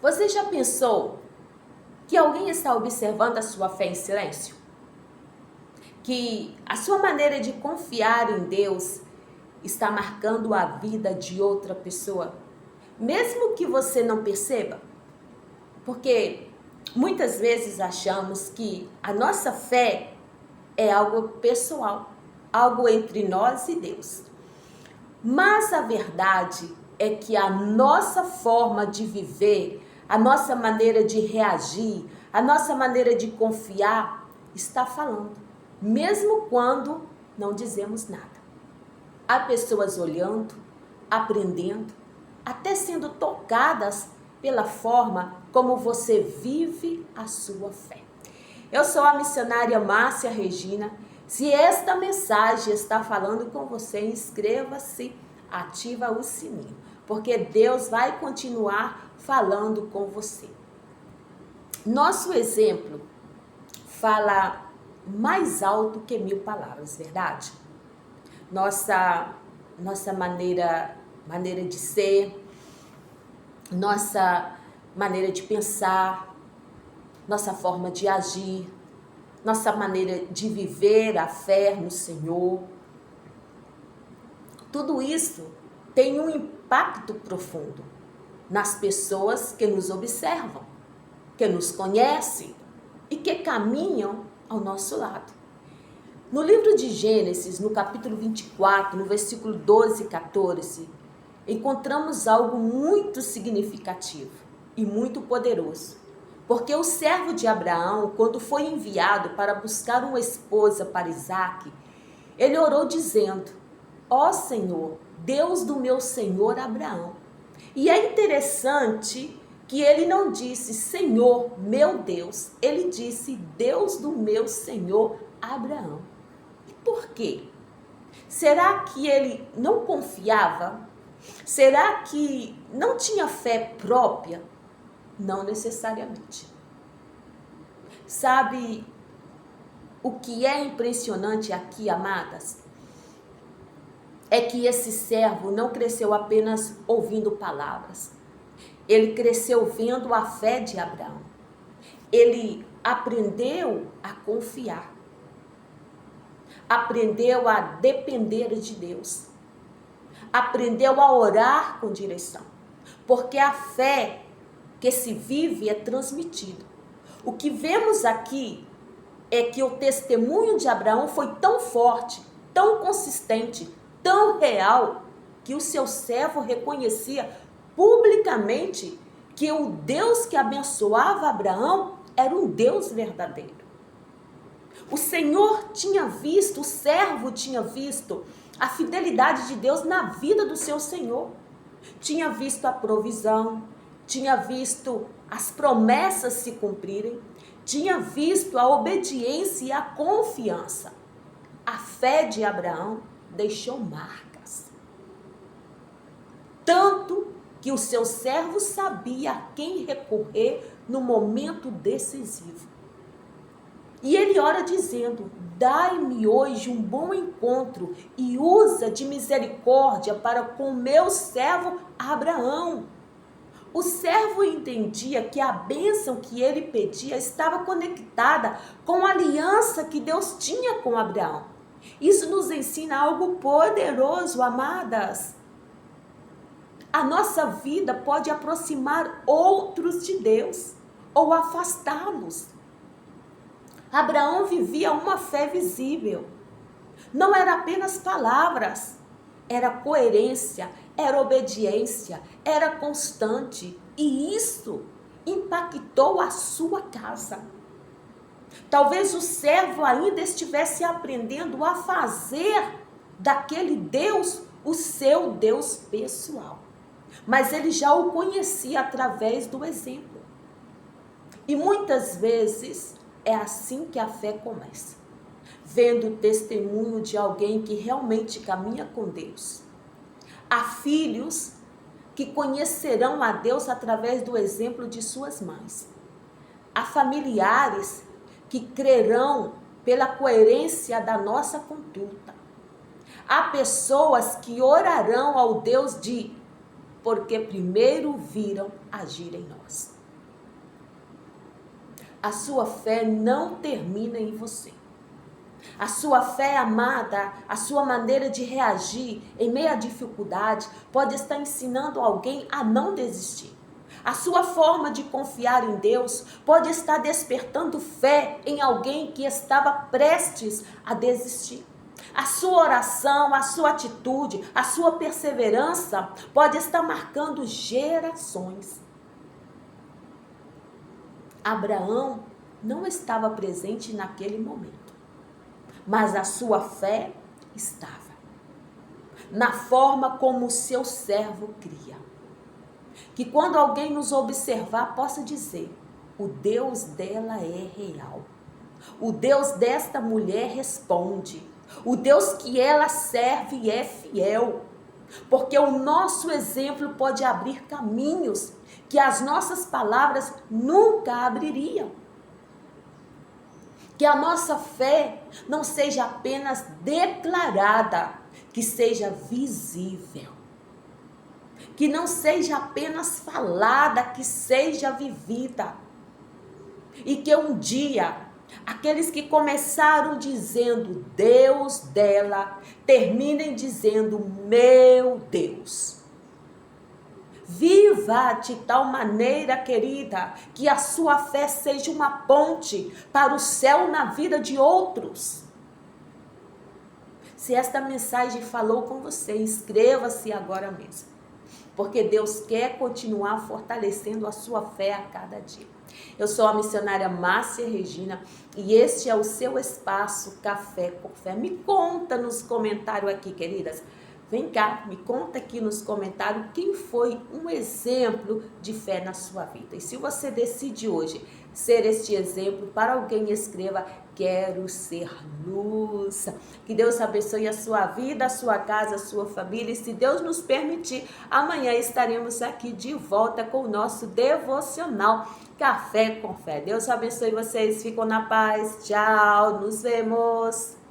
Você já pensou que alguém está observando a sua fé em silêncio? Que a sua maneira de confiar em Deus está marcando a vida de outra pessoa, mesmo que você não perceba? Porque muitas vezes achamos que a nossa fé é algo pessoal, algo entre nós e Deus. Mas a verdade é que a nossa forma de viver, a nossa maneira de reagir, a nossa maneira de confiar está falando, mesmo quando não dizemos nada. Há pessoas olhando, aprendendo, até sendo tocadas pela forma como você vive a sua fé. Eu sou a missionária Márcia Regina. Se esta mensagem está falando com você, inscreva-se, ativa o sininho, porque Deus vai continuar falando com você. Nosso exemplo fala mais alto que 1000 palavras, verdade? Nossa maneira de ser, nossa maneira de pensar, nossa forma de agir, nossa maneira de viver a fé no Senhor. Tudo isso tem um impacto profundo nas pessoas que nos observam, que nos conhecem e que caminham ao nosso lado. No livro de Gênesis, no capítulo 24, no versículo 12 e 14, encontramos algo muito significativo e muito poderoso. Porque o servo de Abraão, quando foi enviado para buscar uma esposa para Isaque, ele orou dizendo: ó Senhor, Deus do meu senhor Abraão. E é interessante que ele não disse Senhor, meu Deus, ele disse Deus do meu senhor Abraão. E por quê? Será que ele não confiava? Será que não tinha fé própria? Não necessariamente. Sabe o que é impressionante aqui, amadas? É que esse servo não cresceu apenas ouvindo palavras. Ele cresceu vendo a fé de Abraão. Ele aprendeu a confiar. Aprendeu a depender de Deus. Aprendeu a orar com direção. Porque a fé que se vive é transmitido. O que vemos aqui é que o testemunho de Abraão foi tão forte, tão consistente, tão real, que o seu servo reconhecia publicamente que o Deus que abençoava Abraão era um Deus verdadeiro. O Senhor tinha visto, o servo tinha visto a fidelidade de Deus na vida do seu Senhor. Tinha visto a provisão, tinha visto as promessas se cumprirem, tinha visto a obediência e a confiança. A fé de Abraão deixou marcas. Tanto que o seu servo sabia a quem recorrer no momento decisivo. E ele ora dizendo: dai-me hoje um bom encontro e usa de misericórdia para com meu servo Abraão. O servo entendia que a bênção que ele pedia estava conectada com a aliança que Deus tinha com Abraão. Isso nos ensina algo poderoso, amadas. A nossa vida pode aproximar outros de Deus ou afastá-los. Abraão vivia uma fé visível. Não era apenas palavras, era coerência, era obediência, era constante. E isso impactou a sua casa. Talvez o servo ainda estivesse aprendendo a fazer daquele Deus o seu Deus pessoal. Mas ele já o conhecia através do exemplo. E muitas vezes é assim que a fé começa. Vendo o testemunho de alguém que realmente caminha com Deus. Há filhos que conhecerão a Deus através do exemplo de suas mães. Há familiares que crerão pela coerência da nossa conduta. Há pessoas que orarão ao Deus de porque primeiro viram agir em nós. A sua fé não termina em você. A sua fé, amada, a sua maneira de reagir em meio à dificuldade pode estar ensinando alguém a não desistir. A sua forma de confiar em Deus pode estar despertando fé em alguém que estava prestes a desistir. A sua oração, a sua atitude, a sua perseverança pode estar marcando gerações. Abraão não estava presente naquele momento, mas a sua fé estava na forma como o seu servo cria. Que quando alguém nos observar possa dizer: o Deus dela é real. O Deus desta mulher responde. O Deus que ela serve é fiel. Porque o nosso exemplo pode abrir caminhos que as nossas palavras nunca abririam. Que a nossa fé não seja apenas declarada, que seja visível. Que não seja apenas falada, que seja vivida. E que um dia, aqueles que começaram dizendo Deus dela, terminem dizendo meu Deus. Viva de tal maneira, querida, que a sua fé seja uma ponte para o céu na vida de outros. Se esta mensagem falou com você, inscreva-se agora mesmo. Porque Deus quer continuar fortalecendo a sua fé a cada dia. Eu sou a missionária Márcia Regina e este é o seu espaço Café com Fé. Me conta nos comentários aqui, queridas. Vem cá, me conta aqui nos comentários quem foi um exemplo de fé na sua vida. E se você decide hoje ser este exemplo para alguém, escreva: quero ser luz. Que Deus abençoe a sua vida, a sua casa, a sua família. E se Deus nos permitir, amanhã estaremos aqui de volta com o nosso devocional Café com Fé. Deus abençoe vocês, ficam na paz. Tchau, nos vemos.